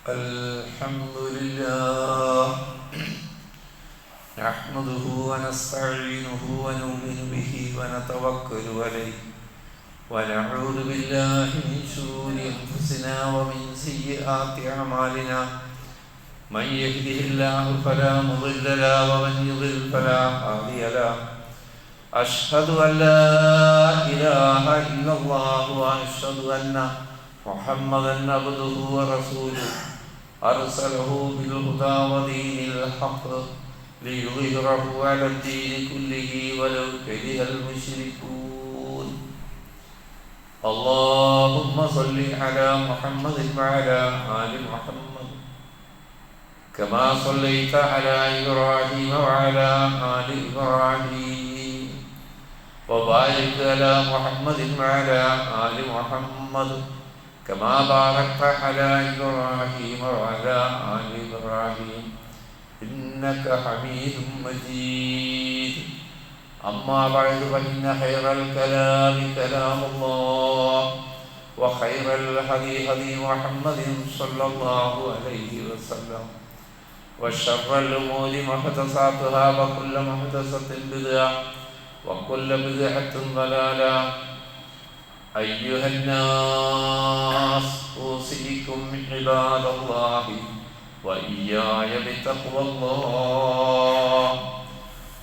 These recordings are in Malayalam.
الحمد لله نحمده ونستعينه ونؤمن به ونتوكل عليه ونعوذ بالله من شرور أنفسنا ومن سيئات أعمالنا من يهده الله فلا مضل له ومن يضلل فلا هادي له أشهد أن لا إله إلا الله وأشهد أن محمدا عبده ورسوله أرسله بالهدى ودين الحق ليظهره على الدين كله ولو كره المشركون اللهم صل على محمد وعلى آل محمد كما صليت على إبراهيم وعلى آل إبراهيم وبارك على محمد وعلى آل محمد كما باركت على إبراهيم وعلى آل إبراهيم إنك حميد مجيد أما بعد فإن خير الكلام كلام الله وخير الهدي هدي محمد صلى الله عليه وسلم وشر الأمور محدثاتها وكل محدثة بدعة وكل بدعة ضلالة أيها الناس أوصيكم عباد الله وإياي بتقوى الله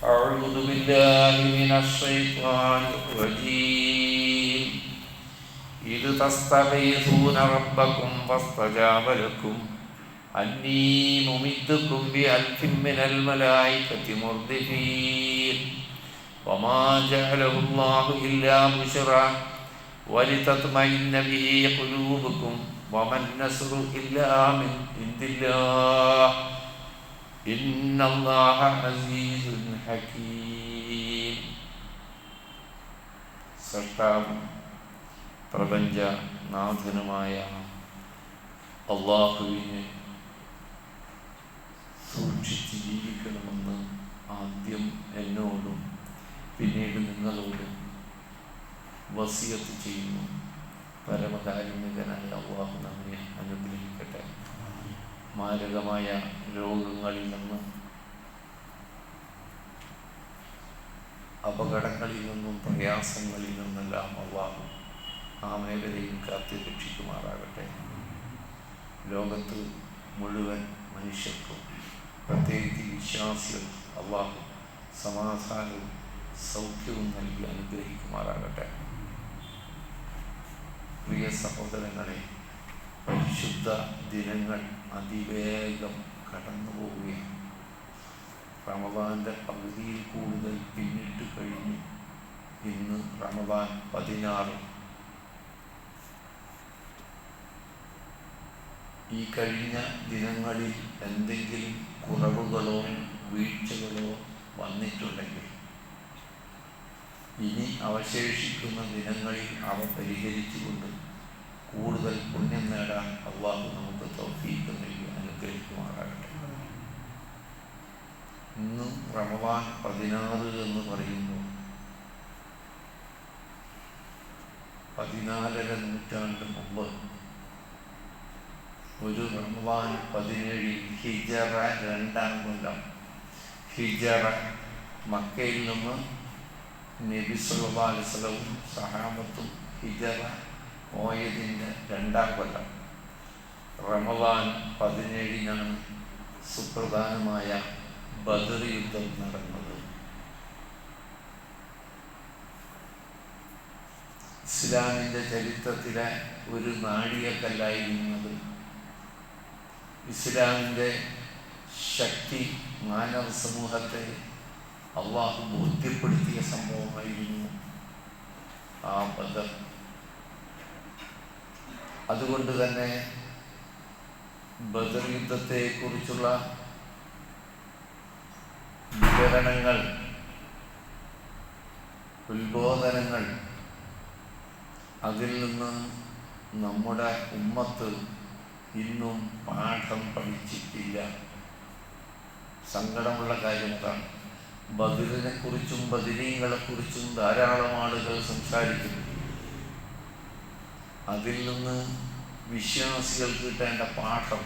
أعوذ بالله من الشيطان الرجيم إذ تستغيثون ربكم فاستجاب لكم أني ممدكم بألف من الملائكة مردفين وما جعله الله إلا بشرى ولتطمئن به قلوبكم وما النصر إلا من عند الله إن الله عزيز حكيم. സൃഷ്ടാവും പ്രപഞ്ച നാഥനുമായ അല്ലാഹുവിനെ സൂക്ഷിച്ച് ജീവിക്കണമെന്ന് ആദ്യം എന്നോടും പിന്നീട് നിങ്ങളോടും വസിയത്ത് ചെയ്യുന്നു. പരമകാരുണികനായ അല്ലാഹു നമ്മെ അനുഗ്രഹിക്കട്ടെ. മാരകമായ രോഗങ്ങളിൽ നിന്നും അപകടങ്ങളിൽ നിന്നും പ്രയാസങ്ങളിൽ നിന്നെല്ലാം അല്ലാഹു ആ മേഖലയും കാത്തു രക്ഷിക്കുമാറാകട്ടെ. ലോകത്ത് മുഴുവൻ മനുഷ്യർക്കും പ്രത്യേകിച്ച് വിശ്വാസികൾ അല്ലാഹു സമാധാനവും സൗഖ്യവും നൽകി അനുഗ്രഹിക്കുമാറാകട്ടെ. പ്രിയ സഹോദരങ്ങളെ, പരിശുദ്ധ ദിനങ്ങൾ അതിവേഗം കടന്നു പോവുകയാണ്. റമദാന്റെ പകുതിയിൽ കൂടുതൽ പിന്നിട്ട് കഴിഞ്ഞു. ഇന്ന് റമദാൻ 16. ഈ കഴിഞ്ഞ ദിനങ്ങളിൽ എന്തെങ്കിലും കുറവുകളോ വീഴ്ചകളോ വന്നിട്ടുണ്ടെങ്കിൽ ഇനി അവശേഷിക്കുന്ന ദിനങ്ങളിൽ അവ പരിഹരിച്ചുകൊണ്ട് കൂടുതൽ പുണ്യം നേടാൻ അല്ലാഹു നമുക്ക് തൗഫീഖ് നൽകി അനുഗ്രഹിക്കുമാറാകട്ടെ. ഇന്ന് റമദാൻ 16 എന്ന് പറയുമ്പോൾ 14 നൂറ്റാണ്ട് മുമ്പ് ഒരു റമദാൻ 17 ഹിജറ 2-ാം കൊല്ലം ഹിജറ മക്കയിൽ നിന്ന് നബി സല്ലല്ലാഹു അലൈഹി വസല്ലം സഹാബത്തും ഹിജറ പോയതിൻ്റെ 2-ാം കൊല്ലം റമദാൻ 17-നാണ് സുപ്രധാനമായ ബദർ യുദ്ധം നടന്നത്. ഇസ്ലാമിൻ്റെ ചരിത്രത്തിലെ ഒരു നാഴികക്കല്ലായിരുന്നത്. ഇസ്ലാമിൻ്റെ ശക്തി മാനവ സമൂഹത്തെ അള്ളാഹു ബോധ്യപ്പെടുത്തിയ സംഭവമായിരുന്നു ആ ബദർ. അതുകൊണ്ട് തന്നെ ബദർ യുദ്ധത്തെ കുറിച്ചുള്ള വിവരണങ്ങൾ, ഉത്ബോധനങ്ങൾ, അതിൽ നിന്ന് നമ്മുടെ ഉമ്മത്ത് ഇന്നും പാഠം പഠിച്ചിട്ടില്ല. സങ്കടമുള്ള കാര്യം അതാണ്. ബദറിനെ കുറിച്ചും ബദരീങ്ങളെ കുറിച്ചും ധാരാളം ആളുകൾ സംസാരിക്കുന്നു. അതിൽ നിന്ന് വിശ്വാസികൾ കിട്ടേണ്ട പാഠം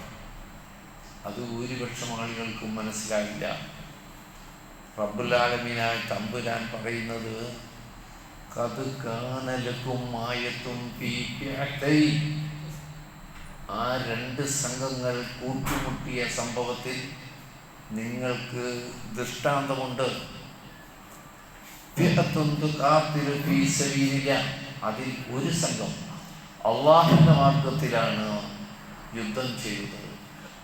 അത് ഭൂരിപക്ഷം ആളുകൾക്കും മനസ്സിലായില്ല. റബ്ബുൽ ആലമീനായ തമ്പുരാൻ പറയുന്നത് ഖദ് കാന ലക്കും ആയത്തും ഫീ ഫിഅതൈൻ. ആ രണ്ട് സംഘങ്ങൾ കൂട്ടുമുട്ടിയ സംഭവത്തിൽ നിങ്ങൾക്ക് ദൃഷ്ടാന്തമുണ്ട്. ഫിഅത്തുൻ തുഖാതിലു ഫീ സബീലില്ലാഹ്, അതിൽ ഒരു സംഘം അല്ലാഹുവിന്റെ മാർഗത്തിലാണ് യുദ്ധം ചെയ്തത്.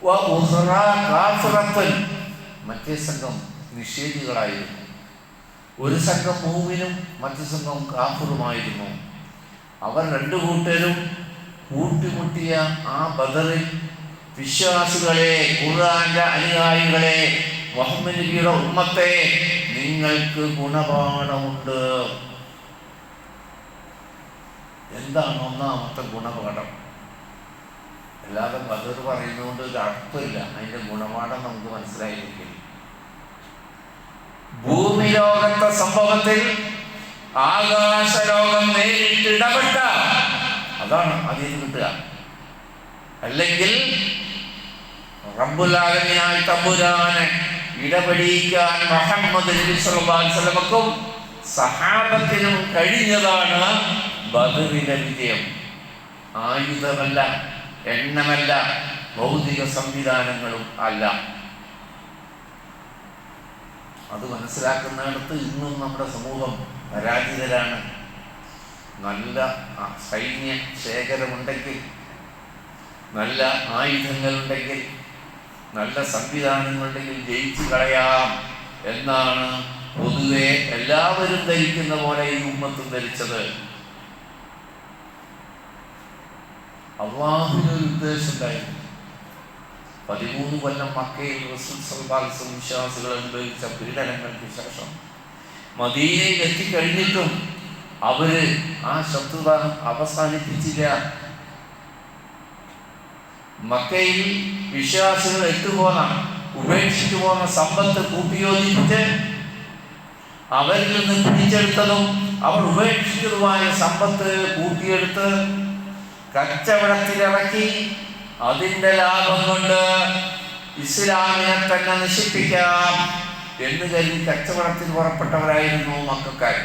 വ ഉഖറാ കാഫിറത്തുൻ, മറ്റേ സംഘം നിഷേധികളായിരുന്നു. ഒരു സംഘം മുഅ്മിനും മറ്റു സംഘം കാഫിറുമായിരുന്നു. അവർ രണ്ടു കൂട്ടരും കൂട്ടിമുട്ടിയ ആ ബദറിൽ വിശ്വാസികളെ, ഖുർആന്റെ അനുയായികളെ, മുഹമ്മദ് നബിയുടെ ഉമ്മത്തെ, നിങ്ങൾക്ക് ഗുണപാഠമുണ്ട്. എന്താണ് ഒന്നാമത്തെ ഗുണപാഠം? അല്ലാതെ ബദർ പറയുന്നതുകൊണ്ട് ഒരു അർത്ഥമില്ല. അതിന്റെ ഗുണപാഠം നമുക്ക് മനസ്സിലായിരിക്കും. ഭൂമി ലോകത്തെ സംഭവത്തിൽ ആകാശലോകം നേരിട്ട് ഇടപെട്ട, അതാണ് അതിൽ കിട്ടുക. അല്ലെങ്കിൽ റബ്ബുൽ ആലമീനായ തമ്പുരാനെ ഇടപെടിക്കാൻ മുഹമ്മദ് നബി സല്ലല്ലാഹു അലൈഹി വസല്ലമക്കും സഹാബത്തിനും കഴിഞ്ഞതാണ് ബദറിലെ വിജയം. ആയുധമല്ല, എണ്ണമല്ല, ഭൗതിക സംവിധാനങ്ങളും അല്ല. അത് മനസ്സിലാക്കുന്നിടത്ത് ഇന്നും നമ്മുടെ സമൂഹം പരാജിതരാണ്. നല്ല സൈന്യ ശേഖരമുണ്ടെങ്കിൽ, നല്ല ആയുധങ്ങളുണ്ടെങ്കിൽ, നല്ല സംവിധാനങ്ങളുണ്ടെങ്കിൽ ജയിച്ചു കളയാം എന്നാണ് പൊതുവെ എല്ലാവരും ധരിക്കുന്ന പോലെ ഈ ഉമ്മത്തും ധരിച്ചത്. അള്ളാഹുവിനൊരു ഉദ്ദേശം ഉണ്ടായിരുന്നു. 13 കൊല്ലം മക്കയിൽ റസൂൽ സല്ലല്ലാഹു അലൈഹി വസല്ലം വിശ്വാസികൾ അനുഭവിച്ച പീഡനങ്ങൾക്ക് ശേഷം മദീനയിൽ എത്തിക്കഴിഞ്ഞിട്ടും അവര് ആ ശത്രുത അവസാനിപ്പിച്ചില്ല. മക്കയിൽ വിശ്വാസികൾ ഉപേക്ഷിച്ചു പോന്ന സമ്പത്ത് കൂട്ടിയോജിപ്പിച്ച് അവരിൽ നിന്ന് പിടിച്ചെടുത്തതും അവർ ഉപേക്ഷിച്ചതുമായ സമ്പത്ത് കൂട്ടിയെടുത്ത് കച്ചവടത്തിലിറക്കി അതിന്റെ ലാഭം കൊണ്ട് ഇസ്ലാമിനെ തന്നെ നശിപ്പിക്കാം എന്ന് കരുതി കച്ചവടത്തിന് പുറപ്പെട്ടവരായിരുന്നു മക്കക്കാർ.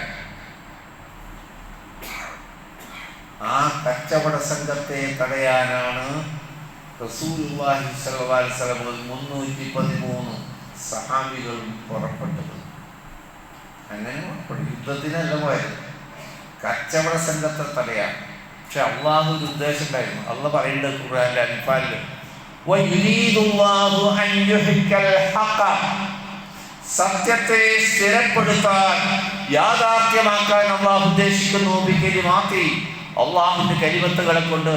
ആ കച്ചവട സംഘത്തെ തടയാനാണ് റസൂലുള്ളാഹി സ്വല്ലല്ലാഹു അലൈഹി വസല്ലം 313 സഹാബികളും പുറപ്പെട്ടത്. അങ്ങനെ യുദ്ധത്തിനല്ല പോയത്, കച്ചവട സംഘത്തെ തടയാൻ. പക്ഷെ അള്ളാഹു ഒരു ഉദ്ദേശം ഉണ്ടായിരുന്നു. അള്ളാഹ് പറയുന്നത് ഖുർആനിലെ അൻഫാലിൽ വയുരീദുല്ലാഹു അൻ യുഹിക്കൽ ഹഖ, സത്യത്തെ സ്ഥിരപ്പെടുത്താൻ, യാഥാർത്ഥ്യമാക്കാൻ അള്ളാഹു ഉദ്ദേശിക്കുന്നു. ബികലിമാത്തി, അള്ളാഹുവിന്റെ കലിമത്തുകളെ കൊണ്ട്.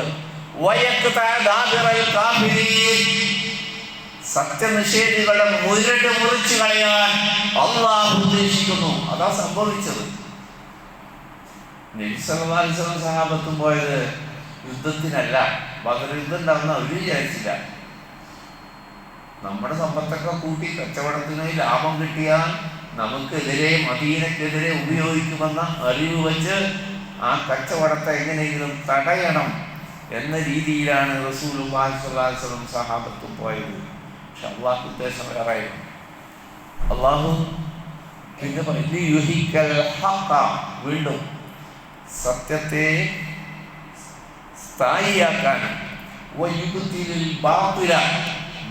സത്യനിഷേധികളെ മുറിച്ചു കളയാൻ അള്ളാഹു ഉദ്ദേശിക്കുന്നു. അതാ സംഭവിച്ചത്. നബി സല്ലല്ലാഹു അലൈഹി വസല്ലം സഹാബത്തും പോയത് യുദ്ധത്തിനല്ല. ബദർ യുദ്ധം ഉണ്ടാവുന്ന അവർ വിചാരിച്ചില്ല. നമ്മുടെ സമ്പത്തൊക്കെ കൂട്ടി കച്ചവടത്തിന് ലാഭം കിട്ടിയാൽ നമുക്കെതിരെ, മദീനക്കെതിരെ ഉപയോഗിക്കുമെന്ന അറിവ് വെച്ച് ആ കച്ചവടത്തെ എങ്ങനെയെങ്കിലും തടയണം എന്ന രീതിയിലാണ് റസൂലുള്ളാഹി സ്വല്ലല്ലാഹു അലൈഹി വസല്ലം സഹാബത്തും പോയത്. പക്ഷെ അള്ളാഹു ഉദ്ദേശം വേറെയായിരുന്നു. അള്ളാഹു പിന്നെ വീണ്ടും സത്യത്തെ സ്ഥായിയാക്കാനും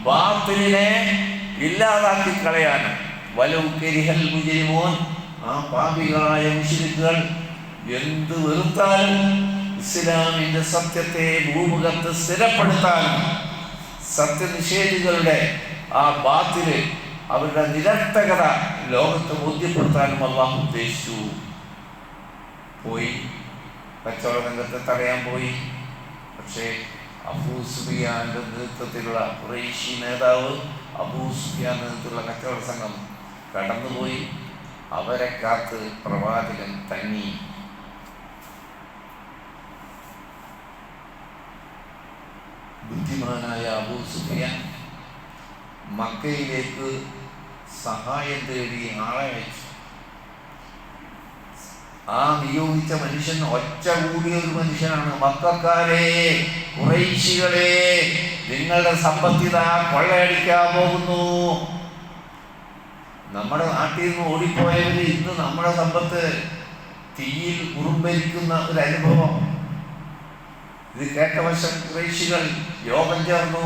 ബാത്തിലിനെ ഇല്ലാതാക്കി കളയാനും വലൗ കരിഹൽ മുജ്രിമൂൻ, ആ പാപികളായ മുശ്രിക്കുകൾ എന്ത് വെറുത്താലും ഇസ്ലാമിന്റെ സത്യത്തെ ഭൂമുഖത്ത് സ്ഥിരപ്പെടുത്താനും സത്യനിഷേധികളുടെ ആ ബാത്തില്, അവരുടെ നിരർത്ഥകത ലോകത്ത് ബോധ്യപ്പെടുത്താനും അള്ളാഹു ഉദ്ദേശിച്ചു. പോയി കച്ചവട രംഗത്തെ തടയാൻ പോയി. പക്ഷേ അബൂ സുഫിയാന്റെ നേതൃത്വത്തിലുള്ള ഖുറൈശി നേതാവ് അബൂ സുഫിയാൻ നേതൃത്വത്തിലുള്ള കച്ചവട സംഘം കടന്നുപോയി. അവരെ കാത്ത് പ്രവാചകൻ തങ്ങി. ബുദ്ധിമാനായ അബൂ സുഫിയാൻ മക്കയിലേക്ക് സഹായം തേടി ആളെ അയച്ചു. ആ നിയോഗിച്ച മനുഷ്യൻ ഒച്ച കൂടിയ ഒരു മനുഷ്യനാണ്. മക്കക്കാരെ, ഖുറൈശികളെ, നിങ്ങളുടെ സമ്പത്തിത കൊള്ളയടിക്കാൻ പോകുന്നു. നമ്മുടെ നാട്ടിൽ നിന്ന് ഓടിപ്പോയവര് ഇന്ന് നമ്മുടെ സമ്പത്ത് തീയിൽ ഉറുമ്പരിക്കുന്ന ഒരു അനുഭവം. ഇത് കേട്ട വശം ഖുറൈശികൾ യോഗം ചേർന്നു.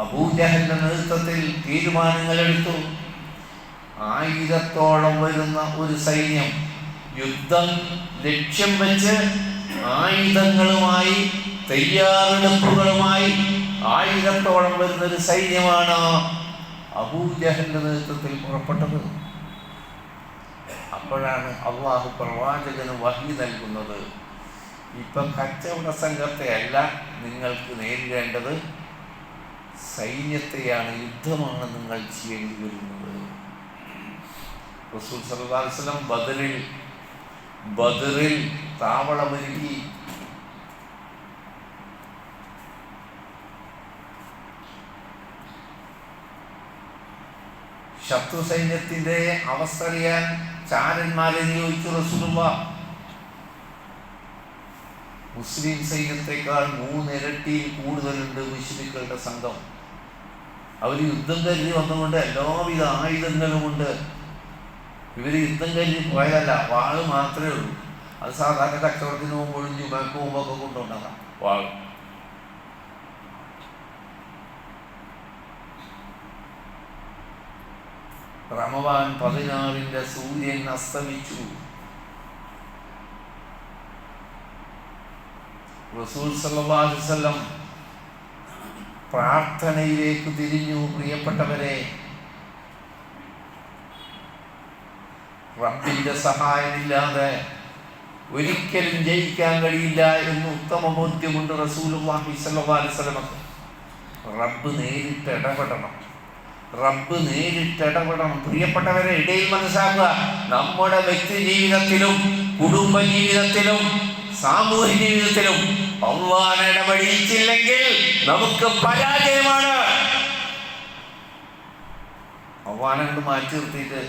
അബൂജഹലിന്റെ നേതൃത്വത്തിൽ തീരുമാനങ്ങളെടുത്തു. 1000-ഓളം വരുന്ന ഒരു സൈന്യം യുദ്ധം ലക്ഷ്യം വെച്ച് ആയുധങ്ങളുമായി തയ്യാറെടുപ്പുകളുമായി 1000-ഓളം വരുന്നൊരു സൈന്യമാണ് അബൂജഹലിന്റെ നേതൃത്വത്തിൽ പുറപ്പെട്ടത്. അപ്പോഴാണ് അള്ളാഹു പ്രവാചകന് വഹി നൽകുന്നത്, ഇപ്പൊ കച്ചവട സംഘത്തെ അല്ല നിങ്ങൾക്ക് നേരിടേണ്ടത്, സൈന്യത്തെയാണ്, യുദ്ധമാണ് നിങ്ങൾ ചെയ്യേണ്ടി വരുന്നത്. റസൂൽ സല്ലല്ലാഹു അലൈഹി വസല്ലം ബദറിൽ താവളമൊരുക്കി. ശത്രു സൈന്യത്തിന്റെ അവസ്ഥ അറിയാൻ ചാരന്മാരെ നിയോഗിച്ചു റസൂലുള്ളാഹ്. മുസ്ലിം സൈന്യത്തെക്കാൾ 3 ഇരട്ടി കൂടുതലുണ്ട് മുശ്രിക്കുകളുടെ സംഘം. അവർ യുദ്ധം കരുതി വന്നുകൊണ്ട് എല്ലാവിധ ആയുധങ്ങളുമുണ്ട്. ഇവര് യുദ്ധം കരുതി പോയതല്ല, വാള് മാത്രമേ ഉള്ളൂ. അത് സാധാരണ കച്ചവടത്തിന് പോകുമ്പോഴും ജുമാക്ക് പോകുമ്പൊക്കെ കൊണ്ടുണ്ടാകാം വാള്. റമദാൻ 16 സൂര്യൻ അസ്തമിച്ചു. റസൂൽ സല്ലല്ലാഹു അലൈഹി വസല്ലം പ്രാർത്ഥനയിലേക്ക് തിരിഞ്ഞു. പ്രിയപ്പെട്ടവരെ, റബ്ബിന്റെ സഹായമില്ലാതെ ഒരിക്കലും ജയിക്കാൻ കഴിയില്ല എന്ന് ഉത്തമ ബോധ്യമുണ്ട് റസൂലുള്ളാഹി സ്വല്ലല്ലാഹു അലൈഹി വസല്ലം. റബ്ബ് നേരിട്ട് ഇടപെടണം. പ്രിയപ്പെട്ടവരെ, ഇടയിൽ മനസ്സിലാക്കുക, നമ്മുടെ വ്യക്തി ജീവിതത്തിലും കുടുംബ ജീവിതത്തിലും സാമൂഹ്യ ജീവിതത്തിലും അല്ലാഹു ഇടപെടിയിച്ചില്ലെങ്കിൽ നമുക്ക് പരാജയമാണ്. അല്ലാഹുവിനെ മാറ്റി നിർത്തിയിട്ട്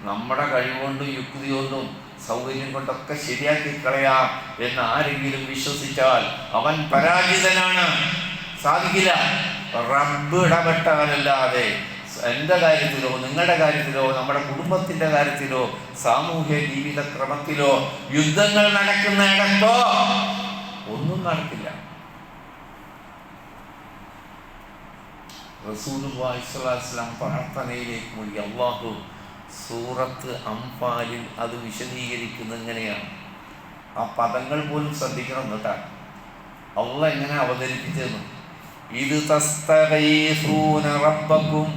നമ്മുടെ കഴിവുകൊണ്ടും യുക്തി കൊണ്ടും സൗകര്യം കൊണ്ടൊക്കെ ശരിയാക്കി കളയാം എന്ന് ആരെങ്കിലും വിശ്വസിച്ചാൽ അവൻ പരാജിതനാണ്. സാധിക്കില്ല. റബ്ബ് ഇടപെട്ടാലല്ലാതെ എൻ്റെ കാര്യത്തിലോ നിങ്ങളുടെ കാര്യത്തിലോ നമ്മുടെ കുടുംബത്തിൻ്റെ കാര്യത്തിലോ സാമൂഹ്യ ജീവിത ക്രമത്തിലോ യുദ്ധങ്ങൾ നടക്കുന്നിടത്തോ ഒന്നും നടക്കില്ല. റസൂലുള്ളാഹി സ്വല്ലല്ലാഹു അലൈഹി വസല്ലം പ്രാർത്ഥനയിലേക്ക് മുഴുകി. അല്ലാഹു സൂറത്ത് അംഫാലിൽ അത് വിശദീകരിക്കുന്നത് എങ്ങനെയാണ്? ആ പദങ്ങൾ പോലും ശ്രദ്ധിക്കണം കേട്ടാ. അള്ളാഹ് എങ്ങനെ അവതരിപ്പിച്ചതെന്ന്. ഇത് തസ്തഗീസൂന റബ്ബക്കും,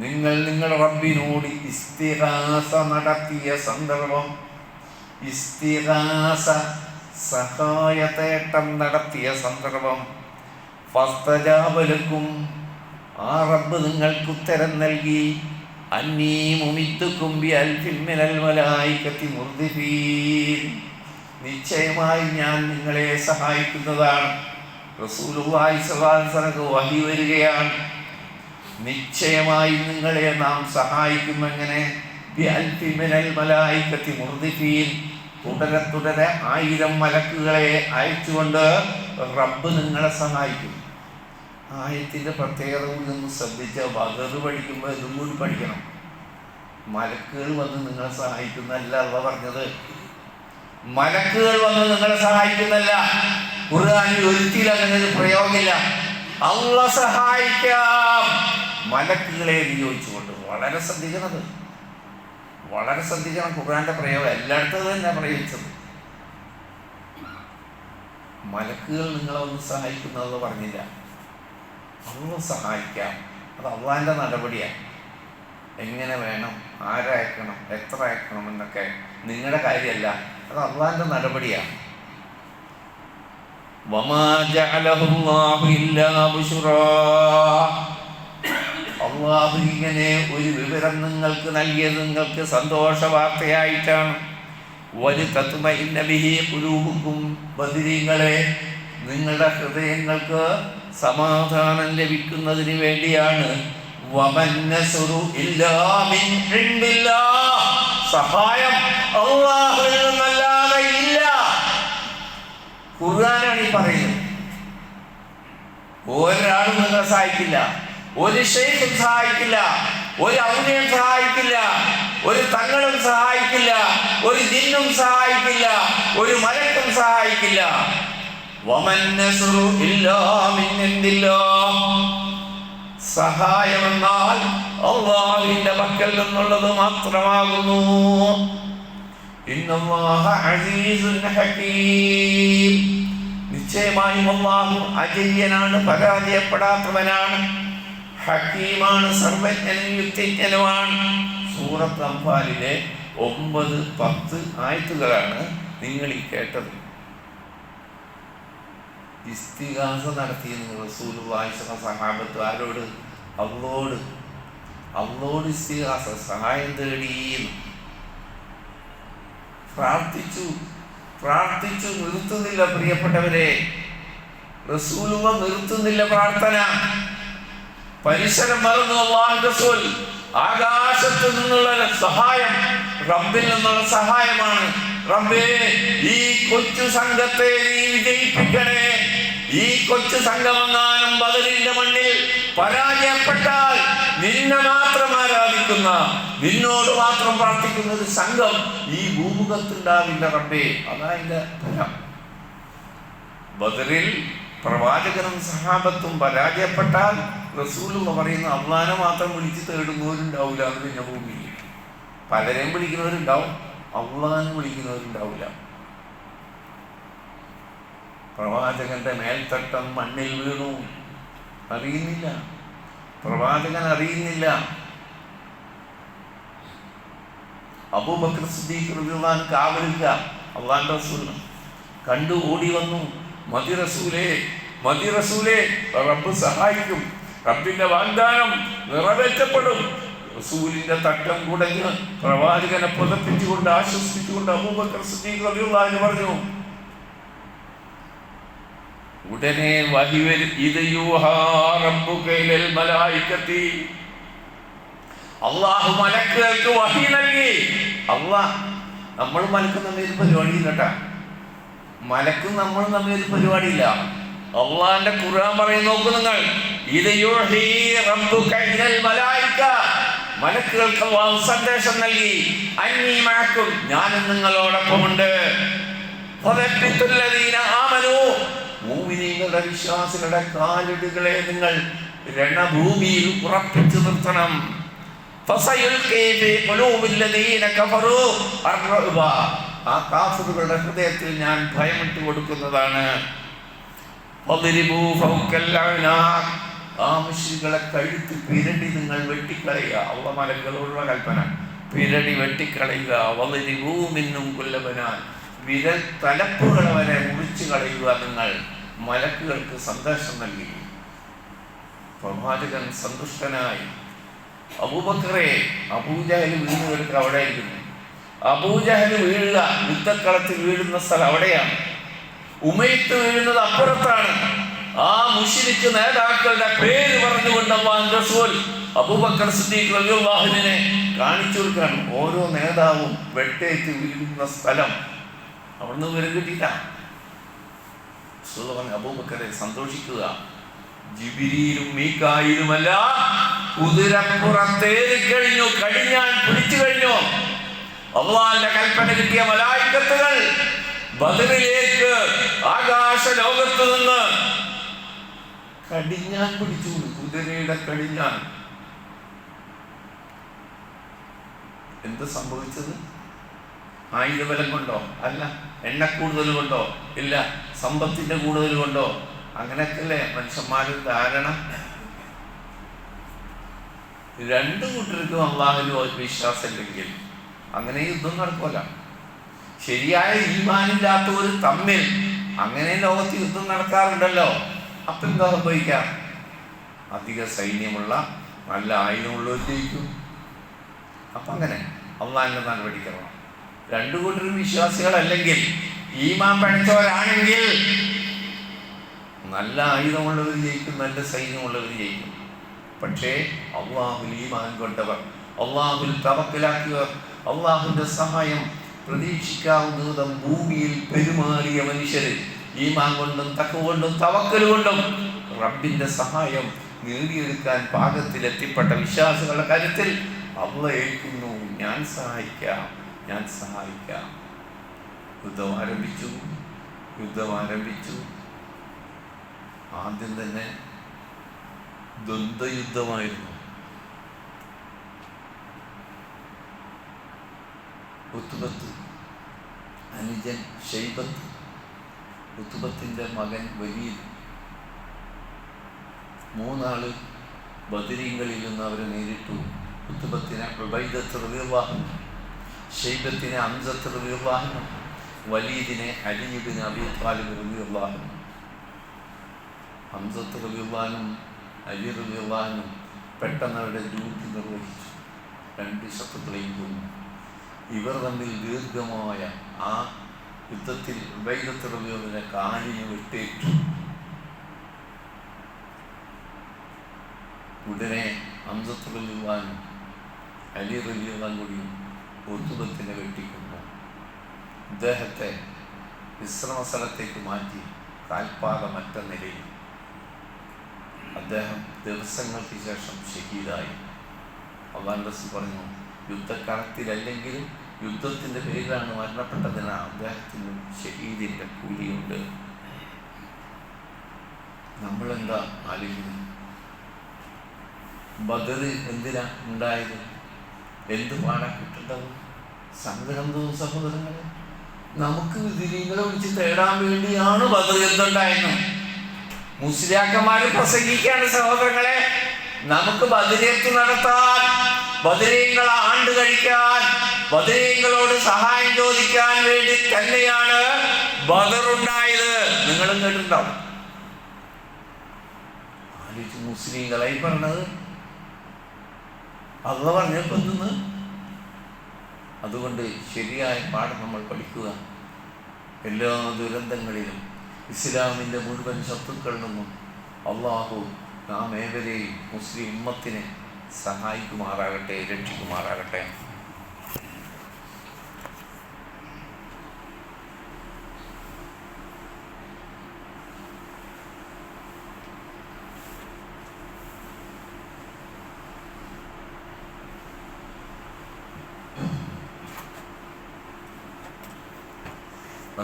നിങ്ങൾ നിങ്ങളുടെ റബ്ബിനോട് ഇസ്തിഗാസ നടത്തിയ സന്ദർഭം. ഇസ്തിഗാസ സഹായതേട്ടം നടത്തിയ സന്ദർഭം. ഫസ്തജാബ ലക്കും, ആ റബ്ബ് നിങ്ങൾക്ക് ഉത്തരം നൽകി. അന്നീ മുമിദ്ദുക്കും ബിഅൽഫിൻ മിനൽ മലായികത്തി മുർദിഫീൻ, നിശ്ചയമായി ഞാൻ നിങ്ങളെ സഹായിക്കുന്നതാണ്. റസൂലുള്ളാഹി സ്വല്ലല്ലാഹു അലൈഹി വസല്ലം വഹി വരികയാണ്, നിശ്ചയമായി നിങ്ങളെ നാം സഹായിക്കും. എങ്ങനെ? ബിഅൽഫിൻ മിനൽ മലായികത്തി മുർദിഫീൻ, തുടരെ 1000 മലക്കുകളെ അയച്ചുകൊണ്ട് റബ്ബ് നിങ്ങളെ സഹായിക്കും. ആയത്തിൻ്റെ പ്രത്യേകത കൂടി ഒന്ന് ശ്രദ്ധിച്ച. ബദർ പഠിക്കുമ്പോൾ ഇതും കൂടി പഠിക്കണം. മലക്കുകൾ വന്ന് നിങ്ങളെ സഹായിക്കുന്നല്ല അള്ളാഹ് പറഞ്ഞത്. മലക്കുകൾ വന്ന് നിങ്ങളെ സഹായിക്കുന്നല്ല. ഖുർആനിൽ ഒരിക്കലും അങ്ങനെ ഒരു പ്രയോഗമില്ല. അള്ളാഹ് സഹായിക്കാം മലക്കുകളെ നിയോഗിച്ചുകൊണ്ട്. വളരെ ശ്രദ്ധിക്കണം. ഖുർആന്റെ പ്രയോഗം എല്ലായിടത്തും തന്നെ പ്രയോഗിച്ചത്. മലക്കുകൾ നിങ്ങളെ ഒന്ന് സഹായിക്കുന്നത് പറഞ്ഞില്ല. അള്ളാഹ് സഹായിക്കാം. അത് അള്ളാഹിൻ്റെ നടപടിയാണ്. എങ്ങനെ വേണം, ആരയക്കണം, എത്ര അയക്കണം എന്നൊക്കെ നിങ്ങളുടെ കാര്യമല്ല, അത് അള്ളാഹിൻ്റെ നടപടിയാണ്. അള്ളാഹു ഇങ്ങനെ ഒരു വിവരം നിങ്ങൾക്ക് നൽകിയത് നിങ്ങൾക്ക് സന്തോഷ വാർത്തയായിട്ടാണ്. വലിതത്മഇന്ന ബിഹി ഖുലൂബുക്കും, ബദരീങ്ങളെ, നിങ്ങളുടെ ഹൃദയങ്ങൾക്ക് സമാധാനം ലഭിക്കുന്നതിന് വേണ്ടിയാണ്. വമൻ നസ്റു ഇല്ലാ മിൻ ഇൻദില്ലാഹ്, സഹായം അല്ലാഹുവിൽ നിന്നല്ലാതെ ഇല്ല. ഖുർആനാണ് ഈ പറയുന്നത്. ഒരാളും നിങ്ങളെ സഹായിക്കില്ല, ഒരു ശൈഖും സഹായിക്കില്ല, ഒരു ഔലിയയും സഹായിക്കില്ല, ഒരു തങ്ങളും സഹായിക്കില്ല, ഒരു ജിന്നും സഹായിക്കില്ല, ഒരു മലക്കും സഹായിക്കില്ല. വമൻ നസ്റു ഇല്ലാ മിൻ ഇൻദില്ലാഹ്. സഹായമെന്നാൽ അല്ലാഹുവിന്റെ പക്കൽ നിന്നുള്ളത് മാത്രമാകുന്നു. ഇന്നല്ലാഹ അസീസുൻ ഹകീം. നിശ്ചയമായും അല്ലാഹു അജയ്യനാണ്, പരാജയപ്പെടാത്തവനാണ്, ഹക്കീമാണ്, സർവജ്ഞനും യുക്തിജ്ഞനുമാണ്. സൂറത്ത് അംഫാലിലെ 9, 10 ആയത്തുകളാണ് നിങ്ങൾ ഈ കേട്ടത്. ഇസ്തിഗാസ നടത്തിയെന്ന് റസൂലുള്ളാഹി സഹാബത്ത് ആരോട്? അള്ളോട് ഇസ്തിഗാസ, സഹായം തേടിയെന്ന് പ്രാർത്ഥിച്ചു. നിർത്തുന്നില്ല പ്രിയപ്പെട്ടവരെ, റസൂലുള്ളാ നിർത്തുന്നില്ല പ്രാർത്ഥന. പരിസരം മറന്നു അല്ലാഹുവിന്റെ റസൂൽ. ആകാശത്തു നിന്നുള്ള സഹായം റബ്ബിൽ നിന്നുള്ള സഹായമാണ്. റബ്ബേ, ഈ കൊച്ചു സംഘത്തെ നീ വിജയിപ്പിക്കണേ. ഈ കൊച്ചു സംഘമെങ്ങാനും ബദറിന്റെ മണ്ണിൽ പരാജയപ്പെട്ടാൽ നിന്നെ മാത്രം ആരാധിക്കുന്ന, നിന്നോട് മാത്രം പ്രാർത്ഥിക്കുന്ന ഒരു സംഘം ഈ ഭൂമുഖത്തുണ്ടാവില്ല റബ്ബേ. അതായത് ഫലം. ബദറിൽ പ്രവാചകനും സഹാബത്തും പരാജയപ്പെട്ടാൽ റസൂലുള്ള പറയുന്ന അള്ളാനെ മാത്രം വിളിച്ച് തേടുന്നവരുണ്ടാവില്ല. അത് പിന്നെ ഭൂമിയിൽ പലരെയും വിളിക്കുന്നവരുണ്ടാവും, അള്ളാനെ വിളിക്കുന്നവരുണ്ടാവില്ല. പ്രവാചകന്റെ മേൽത്തട്ടം മണ്ണിൽ വീണു, അറിയുന്നില്ല, പ്രവാചകൻ അറിയുന്നില്ല. അബൂബക്കർ സിദ്ദീഖ് റളിയല്ലാഹു അൻഹു കാവലില്ല. അള്ളാന്റെ റസൂൽ കണ്ടു ഓടി വന്നു, മതി റസൂലേ, റബ്ബ് സഹായിക്കും, റബ്ബിന്റെ വാഗ്ദാനം നിറവേറ്റപ്പെടും. റസൂലിന്റെ തട്ടം കുടഞ്ഞ് പ്രവാചകനെ പുതപ്പിച്ചുകൊണ്ട് ആശ്വസിപ്പിച്ചുകൊണ്ട് അബൂബക്കർ സിദ്ദീഖ് റളിയല്ലാഹു അൻഹു പറഞ്ഞു. ഉടനെ വഹി വരും. ഇത് യൂഹാ റബ്ബുക ഇലൽ മലായികതി. അല്ലാഹു മലക്കുകൾക്ക് വഹി നൽകി. നമ്മൾ മലക്കും തമ്മിൽ പരിപാടിയില്ല കേട്ടാ. മലക്കും നമ്മളും തമ്മിൽ ഒരു പരിപാടിയില്ല. അള്ളാന്റെ ഖുർആൻ പറയും, നോക്കൂ നിങ്ങൾ. ഇത് യൂഹി റബ്ബുക ഇലൽ മലായിക. മലക്കുകൾക്ക് അല്ലാഹു സന്ദേശം നൽകി. അന്നീ മഅക്കും, ഞാനും നിങ്ങളോടൊപ്പമുണ്ട്. ഫദബ്ബിത്തുല്ലദീന ആമനൂ, മുഅ്മിനീങ്ങളുടെ വിശ്വാസികളുടെ കാലിടുകളെ നിങ്ങൾ രണഭൂമിയിൽ ഉറപ്പിച്ചു നിർത്തണം. ഫസയുൽഖി ഫീ ഖുലൂബില്ലദീന കഫറൂ അർറുബ. ആ കാഫിറുകളുടെ ഹൃദയത്തിൽ ഞാൻ ഭയമിട്ട് കൊടുക്കുന്നതാണ്. വദ്രിബൂ ഫൗകൽ അനാഖ്. ആ മുശ്രിക്കുകളെ കഴുത്ത് പിരടി നിങ്ങൾ വെട്ടിക്കളയുക. അല്ലാഹു മലക്കുകളോടുള്ള കൽപ്പന, പിരടി വെട്ടിക്കളയുക. വദ്രിബൂ മിന്നും കുല്ല ബനാൻ. വിരൽ തലപ്പുകൾ വരെ മുറിച്ചു കളയുക. നിങ്ങൾ മലക്കുകൾക്ക് സന്ദേശം നൽകി. പ്രവാചകൻ സന്തുഷ്ടനായി. അബൂബക്കറെ, അബൂജഹൽ വീണ് കിടക്കുക അവിടെ ഇരിക്കുന്നു. അബൂജഹൽ വീഴുക, യുദ്ധക്കളത്തിൽ വീഴുന്ന സ്ഥലം അവിടെയാണ്. ഉമൈത്ത് വീഴുന്നത് അപ്പുറത്താണ്. ആ മുശ്രിക്ക് നേതാക്കളുടെ പേര് പറഞ്ഞുകൊണ്ട് അല്ലാഹുവിന്റെ റസൂൽ അബൂബക്കർ സിദ്ദീഖ് റളിയല്ലാഹു അൻഹുവിനെ കാണിച്ചു കൊടുക്കുകയാണ്. ഓരോ നേതാവും വെട്ടേറ്റ് വീഴുന്ന സ്ഥലം അവിടുന്ന് വിവരം കിട്ടിയില്ല. അബൂബക്കറെ സന്തോഷിക്കുക, ജിബ്രീലും മീകായിലുമല്ല കുതിരപ്പുറത്തേറി കഴിഞ്ഞു, കടിഞ്ഞാൻ പിടിച്ചു കഴിഞ്ഞു. അല്ലാഹുവിന്റെ കൽപ്പന കിട്ടിയ മലായികത്തുകൾ ബദറിലേക്ക് ആകാശ ലോകത്ത് നിന്ന് കടിഞ്ഞാൻ പിടിച്ചു. കുതിരയുടെ കടിഞ്ഞാൻ. എന്ത് സംഭവിച്ചത്? ആയുധബലം കൊണ്ടോ? അല്ല. എണ്ണ കൂടുതൽ കൊണ്ടോ? ഇല്ല. സമ്പത്തിന്റെ കൂടുതൽ കൊണ്ടോ? അങ്ങനെയൊക്കെയല്ലേ മനുഷ്യന്മാരുടെ ധാരണ. രണ്ടു കൂട്ടർക്കും അല്ലാഹുവിൽ വിശ്വാസമില്ലെങ്കിൽ അങ്ങനെ യുദ്ധം നടക്കുമല്ല. ശരിയായ ഈമാനില്ലാത്തവർ തമ്മിൽ അങ്ങനെ ലോകത്ത് യുദ്ധം നടക്കാറുണ്ടല്ലോ. അപ്പം എന്താ സംഭവിക്കാം? അധിക സൈന്യമുള്ള നല്ല ആയുധമുള്ളവർ ജയിക്കും. അപ്പം അങ്ങനെ അള്ളാഹിന്റെ നടപടിക്കണം. രണ്ടു കൂട്ടരും വിശ്വാസികളല്ലെങ്കിൽ, ഈമാൻ പഠിച്ചവരാണെങ്കിൽ നല്ല ആയുധമുള്ളവർ ജയിക്കും, നല്ല സൈന്യമുള്ളവർ ജയിക്കും. പക്ഷേ അള്ളാഹുൽ ഈമാൻ കൊണ്ടവർ, അള്ളാഹുൽ തവക്കലാക്കിയവർ, അള്ളാഹുവിൻ്റെ സഹായം പ്രതീക്ഷിക്കാവുന്ന വിധം ഭൂമിയിൽ പെരുമാറിയ മനുഷ്യർ ഈമാൻ കൊണ്ടും തഖ്വ കൊണ്ടും തവക്കൽ കൊണ്ടും റബ്ബിൻ്റെ സഹായം നേടിയെടുക്കാൻ പാകത്തിലെത്തിപ്പെട്ട വിശ്വാസികളുടെ കാര്യത്തിൽ അള്ളാഹ് ഏൽക്കുന്നു, ഞാൻ സഹായിക്കാം, ഞാൻ സഹായിക്കാം. യുദ്ധം ആരംഭിച്ചു. ആദ്യം തന്നെ ദ്വന്ദ്വയുദ്ധമായിരുന്നു. ഉത്ബത്ത്, അനുജൻ ഷൈബത്ത്, ഉത്ബത്തിൻ്റെ മകൻ വലീദ്, മൂന്നാള് ബദരീങ്ങളിൽ നിന്ന് അവരെ നേരിട്ടു. ഉത്ബത്തിനെ ഉബൈദത്ത് റളിയല്ലാഹു അൻഹു, ഷൈബത്തിനെ ഹംസത്ത് റളിയല്ലാഹു അൻഹു, വലീദിനെ അലി ഇബ്നു അബീ ത്വാലിബ് റളിയല്ലാഹു അൻഹു. ഹംസത്ത് റളിയല്ലാഹു അൻഹു, അലി റളിയല്ലാഹു അൻഹു പെട്ടെന്ന് അവരുടെ ഡ്യൂട്ടി നിർവഹിച്ചു. രണ്ട് ശത്രുക്കളെയും കൊന്നു. ഇവർ തമ്മിൽ ദീർഘമായ ആ യുദ്ധത്തിൽ ഉബൈദത്ത് റളിയല്ലാഹുവിനെ കാലിന് വെട്ടേറ്റു. ഉടനെ ഹംസത്ത് റളിയല്ലാഹു അൻഹു അലി റളിയല്ലാഹു അൻഹു കൂടി ഉത്ബത്തിനെ വെട്ടിക്കൊന്നു. ഇദ്ദേഹത്തെ വിശ്രമ സ്ഥലത്തേക്ക് മാറ്റി കാൽപാദമറ്റ നിലയിൽ അദ്ദേഹം ദിവസങ്ങൾക്ക് ശേഷം ഷഹീദായി. അല്ലാഹുവിന്റെ റസൂൽ പറഞ്ഞു, യുദ്ധക്കളത്തിലല്ലെങ്കിലും യുദ്ധത്തിൻ്റെ പേരിലാണ് മരണപ്പെട്ടതിന് അദ്ദേഹത്തിന് ഷഹീദിൻ്റെ കൂലിയുണ്ട്. നമ്മളെന്താ ആലോചിക്കുന്നത്? ബദർ എന്തിനാ ഉണ്ടായത്? എന്ത് പാടാ കിട്ടേണ്ടത്? സങ്കടം തോന്നും സഹോദരങ്ങളെ. നമുക്ക് വിധികളെ വിളിച്ച് തേടാൻ വേണ്ടിയാണ് ബദർ യുദ്ധം ഉണ്ടായത്. മുസ്ലിയാക്കന്മാര് പ്രസംഗിക്കാണ് സഹോദരങ്ങളെ, നമുക്ക് ബദരിയത്ത് നടത്താൻ, ബദരീങ്ങളെ ആണ്ട് കഴിക്കാൻ, ബദരീങ്ങളോട് സഹായം ചോദിക്കാൻ വേണ്ടി തന്നെയാണ് ബദർ ഉണ്ടായത്. നിങ്ങളും കേട്ടിട്ടുണ്ടാവും. ആലോചിച്ച് മുസ്ലിങ്ങളായി പറഞ്ഞത് അള്ളാഹ് പറഞ്ഞപ്പോൾ എന്തെന്ന്. അതുകൊണ്ട് ശരിയായ പാഠം നമ്മൾ പഠിക്കുക. എല്ലാ ദുരന്തങ്ങളിലും ഇസ്ലാമിൻ്റെ മുഴുവൻ ശത്രുക്കളിൽ നിന്നും അള്ളാഹു നാം ഏവരെയും മുസ്ലിം ഉമ്മത്തിനെ സഹായിക്കുമാറാകട്ടെ, രക്ഷിക്കുമാറാകട്ടെ.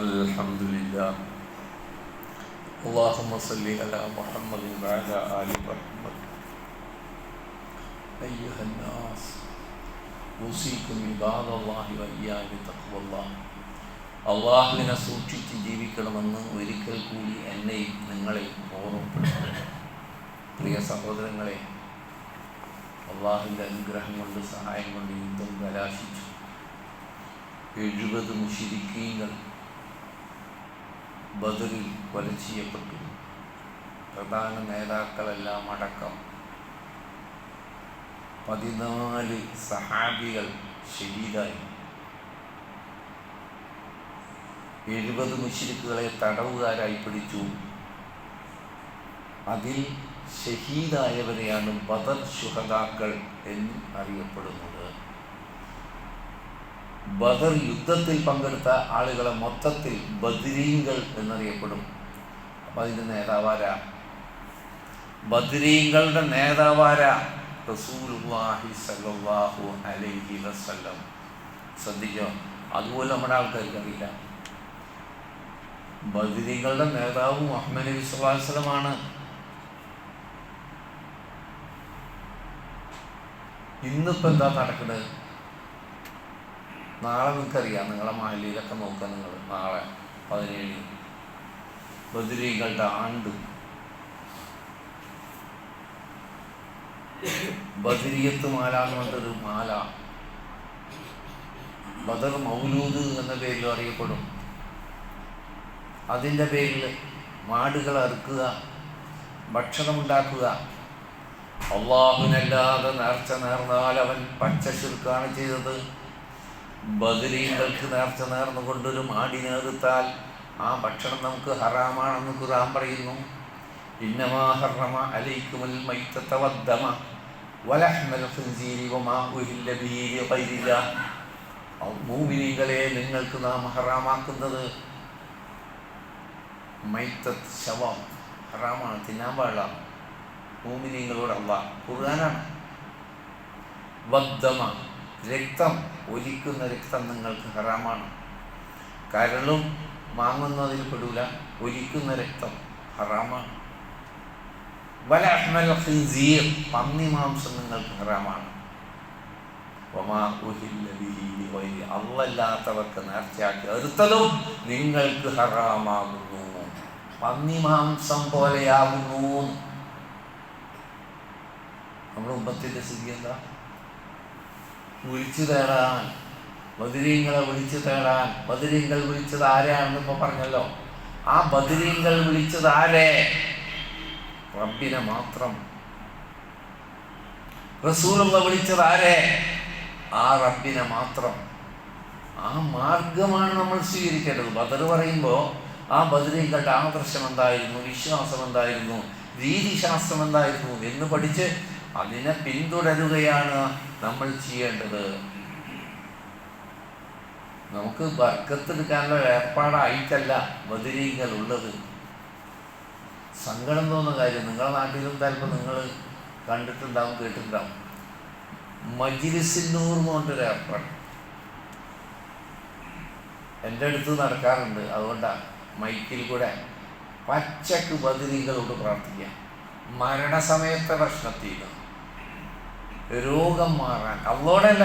അൽഹംദുലില്ലാഹ്. اللهم صل على محمد وعلى آل محمد. أيها الناس أوصيكم عباد الله وإياي بتقوى الله. അള്ളാഹുവിനെ സൂക്ഷിച്ച് ജീവിക്കണമെന്ന് ഒരിക്കൽ കൂടി എന്നെയും നിങ്ങളെയും ഓർമ്മപ്പെടുത്തുന്നു. പ്രിയ സഹോദരങ്ങളെ, അള്ളാഹുവിൻ്റെ അനുഗ്രഹം കൊണ്ട് സഹായം കൊണ്ട് യുദ്ധം കലാശിച്ചു. 70 മുശ്രിക്കീങ്ങൾ ബദറിൽ കൊല ചെയ്യപ്പെട്ടു. പ്രധാന നേതാക്കളെല്ലാം അടക്കം 14 സഹാബികൾ ഷഹീദായി. 70 മുശ്രിക്കുകളെ തടവുകാരായി പിടിച്ചു. അതിൽ ഷഹീദായവരെയാണ് ബദർ ശുഹദാക്കൾ എന്ന് അറിയപ്പെടുന്നത്. ബദർ യുദ്ധത്തിൽ പങ്കെടുത്ത ആളുകളെ മൊത്തത്തിൽ ബദരീങ്ങൾ എന്നറിയപ്പെടും. അപ്പം അതിൻ്റെ നേതാവാരാ? ബദരീങ്ങളുടെ നേതാവാരാ? റസൂലുള്ളാഹി സ്വല്ലല്ലാഹു അലൈഹി വസല്ലം. ശ്രദ്ധിച്ചോ, അതുപോലെ നമ്മുടെ ആൾക്കാർക്ക് അറിയില്ല. ബദരീങ്ങളുടെ നേതാവ് മുഹമ്മദ് നബി സ്വല്ലല്ലാഹു അലൈഹി വസല്ലമാണ്. ഇന്നിപ്പോൾ എന്താ നടക്കുന്നത്? നാളെ നിങ്ങൾക്കറിയാം, നിങ്ങളെ മഹല്ലിയിലൊക്കെ നോക്കുക. നിങ്ങൾ നാളെ 17 ബദരീങ്ങളുടെ ആണ്ട്. ബദരിയത്ത് മാല എന്ന് പറഞ്ഞൊരു മാല, ബദർ മൗലൂദ് എന്ന പേരിൽ അറിയപ്പെടും. അതിൻ്റെ പേരിൽ മാടുകൾ അറുക്കുക, ഭക്ഷണമുണ്ടാക്കുക. അള്ളാഹുവിനല്ലാതെ നേർച്ച നേർന്നാൽ അവൻ പച്ച ശിർക്കാണ് ചെയ്തത്. ബദരീങ്ങൾക്ക് നേർച്ച നേർന്നുകൊണ്ടൊരു മാടിനെ അറുത്താൽ ആ ഭക്ഷണം നമുക്ക് ഹറാമാണെന്ന് ഖുർആൻ പറയുന്നു. ഇന്നമാ ഹറമ അലൈക്കുമുൽ മൈത്തത വദ്ദമ വലഹ്മൽ ഖിൻസീരി വമാ ഉഹില്ല ബിഹി ലിഗൈരില്ലാഹ്. മുഅ്മിനീങ്ങളെ നിങ്ങൾക്ക് നാം ഹറാമാക്കുന്നത് മൈത്തത്ത് ശവം ഹറാമാണ്, തിന്നാൻ പാടില്ല. മുഅ്മിനീങ്ങളോട് അല്ലാഹ് ഖുർആനാണ്. വദ്ദമ രക്തം, ഒലിക്കുന്ന രക്തം നിങ്ങൾക്ക് ഹറാമാണ്. കരളും മാങ്ങുന്നതിൽ പെടൂല, ഒലിക്കുന്ന രക്തം ഹറാമാണ്. വലഹ്മൽ ഖിൻസീർ പന്നി മാംസം നിങ്ങൾക്ക് ഹറാമാണ്. വമാ ഉഹില്ല ബിഹി ലിഗൈരി അല്ലാത്തവർക്ക് നേർച്ചയാക്കി അറുത്തതും നിങ്ങൾക്ക് ഹറാമാകുന്നു, പന്നി മാംസം പോലെയാകുന്നു. നമ്മുടെ ഉമ്മത്തിൻ്റെ സ്ഥിതി എന്താ? വിളിച്ചു തേടാൻ, ബദരീങ്ങളെ വിളിച്ചു തേടാൻ. ബദരീങ്ങൾ വിളിച്ചത് ആരെയാണെന്ന് ഇപ്പോൾ പറഞ്ഞല്ലോ. ആ ബദരീങ്ങൾ വിളിച്ചത് ആരെ? റബ്ബിനെ മാത്രം. റസൂലുള്ള വിളിച്ചത് ആരെ? ആ റബ്ബിനെ മാത്രം. ആ മാർഗമാണ് നമ്മൾ സ്വീകരിക്കേണ്ടത്. ബദർ പറയുമ്പോൾ ആ ബദരീങ്ങളുടെ ആദർശം എന്തായിരുന്നു, വിശ്വാസം എന്തായിരുന്നു, രീതിശാസ്ത്രം എന്തായിരുന്നു എന്ന് പഠിച്ച് അതിനെ പിന്തുടരുകയാണ് നമ്മൾ ചെയ്യേണ്ടത്. നമുക്ക് ബർക്കത്തെടുക്കാനുള്ള ഏർപ്പാടായിട്ടല്ല ബദരീങ്ങൾ ഉള്ളത്. സങ്കടം തോന്നുന്ന കാര്യം, നിങ്ങളുടെ നാട്ടിലും ചിലപ്പോൾ നിങ്ങൾ കണ്ടിട്ടുണ്ടാവും, കേട്ടിട്ടുണ്ടാവും. മജ്‌ലിസുന്നൂർ എന്ന് പറഞ്ഞൊരു ഏർപ്പാട് എൻ്റെ അടുത്ത് നടക്കാറുണ്ട്. അതുകൊണ്ടാണ് മൈക്കിൽ കൂടെ പച്ചക്ക് ബദരീകളോട് പ്രാർത്ഥിക്കാം. മരണസമയത്തെ പ്രശ്നത്തിൽ രോഗം മാറാൻ അള്ളോടല്ല,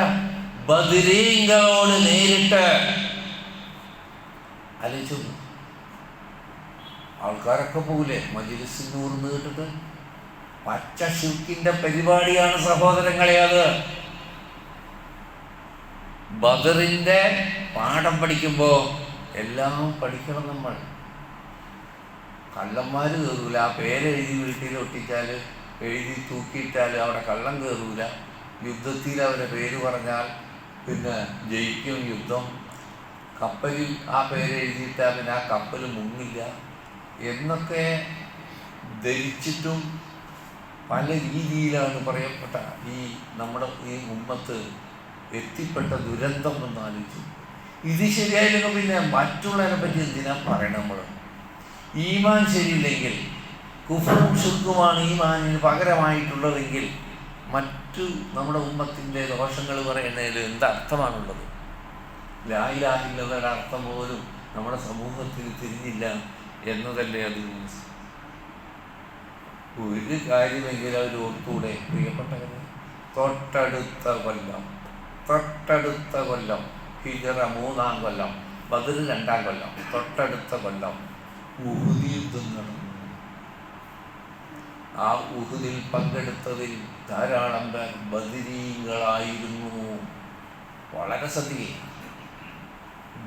ബദരീങ്ങളോട് നേരിട്ട് ആലോചിച്ചു. ആൾക്കാരൊക്കെ പോകില്ലേ മജ്‌ലിസുന്നൂർന്ന് കേട്ടിട്ട്? പച്ച ശിർക്കിന്റെ പരിപാടിയാണ് സഹോദരങ്ങളെ. അത് ബദറിന്റെ പാഠം പഠിക്കുമ്പോൾ എല്ലാം പഠിക്കണം നമ്മൾ. കള്ളന്മാർ കയറൂല, ആ പേരെഴുതി വീട്ടിൽ ഒട്ടിച്ചാൽ, എഴുതി തൂക്കിയിട്ടാൽ അവിടെ കള്ളം കയറൂല. യുദ്ധത്തിൽ അവരുടെ പേര് പറഞ്ഞാൽ പിന്നെ ജയിക്കും യുദ്ധം. കപ്പലിൽ ആ പേരെഴുതിയിട്ടാൽ പിന്നെ ആ കപ്പൽ മുങ്ങില്ല എന്നൊക്കെ ധരിച്ചിട്ടും പല രീതിയിലാണ് പറയപ്പെട്ട ഈ നമ്മുടെ ഈ ഉമ്മത്ത് എത്തിപ്പെട്ട ദുരന്തം എന്ന് ആലോചിച്ചു. ഇത് ശരിയായില്ലെങ്കിൽ പിന്നെ മറ്റുള്ളതിനെ പറ്റി എന്തിനാ പറയണം? നമ്മൾ ഈമാൻ ശരിയില്ലെങ്കിൽ, കുഫറും ശുദ്ധമാണ് ഈമാനിന് പകരമായിട്ടുള്ളതെങ്കിൽ മറ്റു നമ്മുടെ ഉമ്മത്തിൻ്റെ ദോഷങ്ങൾ പറയുന്നതിൽ എന്തർത്ഥമാണുള്ളത്? ലാ ഇലാഹ ഇല്ലല്ലാഹുവിന്റെ അർത്ഥം പോലും നമ്മുടെ സമൂഹത്തിൽ തിരിഞ്ഞില്ല എന്നതല്ലേ അത്. ഒരു കാര്യമെങ്കിലും അവർ ഓർത്തൂടെ പ്രിയപ്പെട്ടവരെ? തൊട്ടടുത്ത കൊല്ലം ഹിജറ 3-ാം കൊല്ലം, ബദർ 2-ാം കൊല്ലം, തൊട്ടടുത്ത കൊല്ലം ഉഹുദ് യുദ്ധം നടന്നു. ആ ഉഹുദിൽ പങ്കെടുത്തതിൽ ധാരാളം പേർ ബദരീങ്ങളായിരുന്നു. വളരെ ശ്രദ്ധിക്കുക.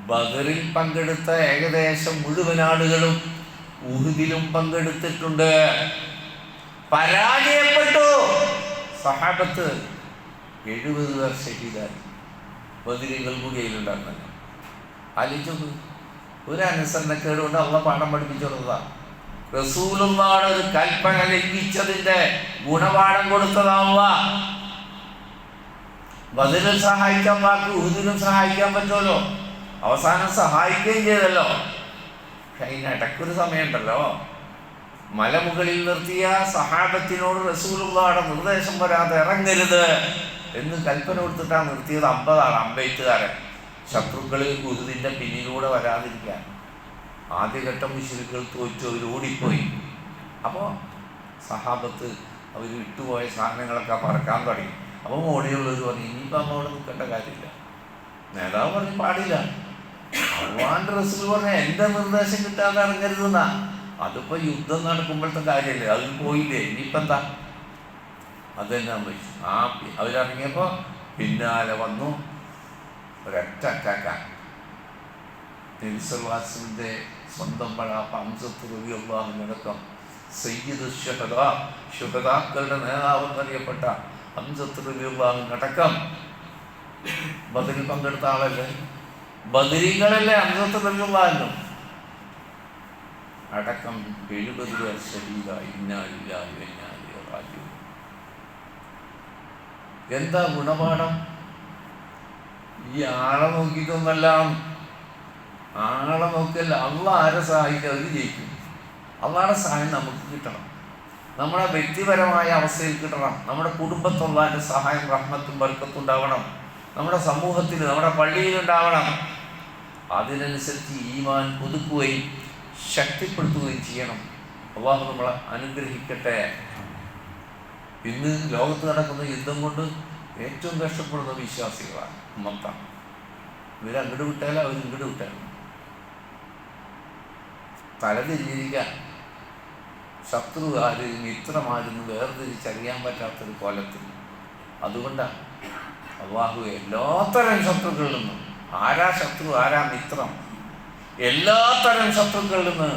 ബദറിൽ പങ്കെടുത്ത ഏകദേശം മുഴുവൻ ആളുകളും ഉഹുദിലും പങ്കെടുത്തിട്ടുണ്ട്. പരാജയപ്പെട്ടു സഹാബത്ത്. 70 പേർ ഷഹീദായി. ബദരീങ്ങൾ കൂടി അതിലുണ്ടായിരുന്നല്ലോ. ആലോചിച്ചു. ഒരു അനുസരണക്കേട് കൊണ്ട് അള്ളാഹ് പാഠം പഠിപ്പിച്ചുകൊടുത്തതാണ്. റസൂലുള്ളാഹിയുടെ ഒരു കൽപ്പന ലംഘിച്ചതിന്റെ ഗുണപാഠം കൊടുത്തതാവുക. ബദറിൽ സഹായിക്കാൻ വാക്ക് ഉഹുദിലും സഹായിക്കാൻ പറ്റുമല്ലോ. അവസാനം സഹായിക്കുകയും ചെയ്തല്ലോ. പക്ഷെ അതിനിടയ്ക്കൊരു സമയമുണ്ടല്ലോ, മലമുകളിൽ നിർത്തിയ സഹാബത്തിനോട് റസൂലുള്ളാഹിയുടെ നിർദ്ദേശം വരാതെ ഇറങ്ങരുത് എന്ന് കൽപ്പന കൊടുത്തിട്ടാണ് നിർത്തിയത്. 50 ആൾ, അമ്പെയ്ത്തുകാരൻ, ശത്രുക്കൾ ഉഹുദിന്റെ പിന്നിലൂടെ വരാതിരിക്കാൻ. ആദ്യഘട്ടം മുശ്രിക്കുകൾ തോറ്റു, അവർ ഓടിപ്പോയി. അപ്പോൾ സഹാബത്ത് അവർ വിട്ടുപോയ സാധനങ്ങളൊക്കെ പറക്കാൻ തുടങ്ങി. അപ്പം ഓടിയുള്ളവർ പറഞ്ഞു, ഇനിയിപ്പോൾ അമ്മ അവിടെ നിൽക്കേണ്ട കാര്യമില്ല. നേതാവ് പറഞ്ഞു പാടില്ല. അള്ളാന്റെ റസൂൽ പറഞ്ഞ എൻ്റെ നിർദ്ദേശം കിട്ടാതെ ഇറങ്ങരുതെന്നാ. അതിപ്പോൾ യുദ്ധം നടക്കുമ്പോഴത്തെ കാര്യമല്ലേ, അതിൽ പോയില്ലേ, ഇനിയിപ്പോൾ എന്താ? അത് തന്നെ സംഭവിച്ചു. അവരിറങ്ങിയപ്പോൾ പിന്നാലെ വന്നു ഒരൊറ്റ അറ്റാക്കാൻ. നബി സല്ലല്ലാഹു അലൈഹി വസല്ലമയുടെ സ്വന്തം പഴാപ്പ ഹംസത്ത് റളിയല്ലാഹു അൻഹു സയ്യിദു ശുഹദാക്കളുടെ നേതാവെന്നറിയപ്പെട്ട ഹംസത്ത് റളിയല്ലാഹു അൻഹു അടക്കം ബദറിൽ പങ്കെടുത്ത ആളല്ലേ, ബദരീകളല്ലേ ഹംസത്ത് റളിയല്ലാഹു അൻഹു അടക്കം 70 പേർ ഷഹീദായി. ഇന്നാ ലില്ലാഹി വ ഇന്നാ ഇലൈഹി റാജിഊൻ. എന്താ ഗുണപാഠം? ഈ ആളെ നോക്കിയിട്ടൊന്നല്ല, ആളെ നോക്കിയല്ല. അള്ളാഹ് ആരെ സഹായിക്കുക, അവർ ജയിക്കും. അള്ളാഹുടെ സഹായം നമുക്ക് കിട്ടണം, നമ്മുടെ വ്യക്തിപരമായ അവസ്ഥയിൽ കിട്ടണം, നമ്മുടെ കുടുംബത്തിൽ അള്ളാഹിൻ്റെ സഹായം റഹ്മത്തും ബർക്കത്തും ഉണ്ടാവണം, നമ്മുടെ സമൂഹത്തിൽ നമ്മുടെ പള്ളിയിലുണ്ടാവണം. അതിനനുസരിച്ച് ഈമാൻ പുതുക്കുകയും ശക്തിപ്പെടുത്തുകയും ചെയ്യണം. അള്ളാഹു നമ്മളെ അനുഗ്രഹിക്കട്ടെ. ഇന്ന് ലോകത്ത് നടക്കുന്ന യുദ്ധം കൊണ്ട് ഏറ്റവും കഷ്ടപ്പെടുന്ന വിശ്വാസികളാണ്, ഉമ്മത്താണ്. ഇവരങ്ങോട്ട് വിട്ടാലും അവർ ഇങ്ങോട്ട് വിട്ടാലും തലതിരിഞ്ഞിരിക്കാൻ ശത്രു ആര് മിത്രമാരെന്ന് വേർതിരിച്ചറിയാൻ പറ്റാത്തൊരു കോലത്തിൽ. അതുകൊണ്ടാണ് അള്ളാഹു എല്ലാത്തരം ശത്രുക്കളിൽ നിന്നും, ആരാ ശത്രു ആരാ മിത്രം, എല്ലാത്തരം ശത്രുക്കളിൽ നിന്ന്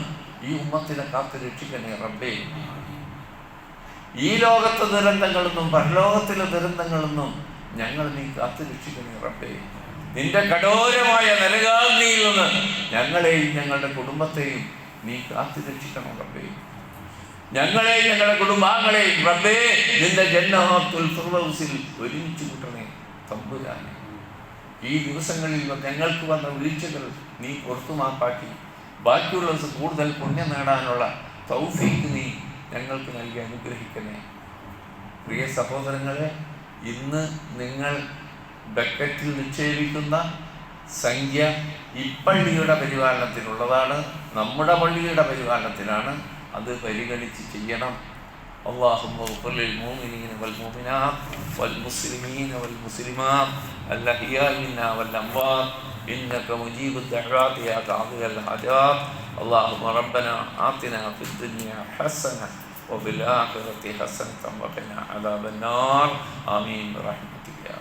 ഈ ഉമ്മത്തിനെ കാത്തു രക്ഷിക്കണേ റബ്ബേ. ഈ ലോകത്തെ ദുരന്തങ്ങളിൽ നിന്നും പരലോകത്തിലെ ദുരന്തങ്ങളിൽ നിന്നും ഞങ്ങൾ നീ കാത്തു രക്ഷിക്കണേ റബ്ബേ. നിന്റെ കഠോരമായ നരകാഗ്നിയിൽ നിന്ന് ഞങ്ങളെയും ഞങ്ങളുടെ കുടുംബത്തെയും നീ കാത്തു രക്ഷിക്കണം റബ്ബേ. ഞങ്ങളെയും ഞങ്ങളുടെ കുടുംബാംഗങ്ങളെയും റബ്ബേ നിന്റെ ജന്നത്തുൽ ഫിർദൗസിൽ ഒരുമിച്ച് കൂട്ടണേ തമ്പുരാനെ. ഈ ദിവസങ്ങളിൽ ഞങ്ങൾക്ക് വന്ന വീഴ്ചകൾ നീ പുറത്തു മാപ്പാക്കി ബാക്കിയുള്ള കൂടുതൽ പുണ്യം നേടാനുള്ള തൗഫീഖ് നീ ഞങ്ങൾക്ക് നൽകി അനുഗ്രഹിക്കണേ. പ്രിയ സഹോദരങ്ങളെ, ഇന്ന് നിങ്ങൾ ബക്കറ്റിൽ നിക്ഷേപിക്കുന്ന സംഖ്യ ഇപ്പള്ളിയുടെ പരിപാലനത്തിനുള്ളതാണ്, നമ്മുടെ പള്ളിയുടെ പരിപാലനത്തിനാണ്. അത് പരിഗണിച്ച് ചെയ്യണം. اللهم اغفر للمؤمنين والمؤمنات والمسلمين والمسلمات الأحياء منا والأموات إنك مجيب الدعوات يا قاضي الحاجات. اللهم ربنا آتنا في الدنيا حسنة وفي الآخرة حسنة وقنا عذاب النار. آمين برحمتك يا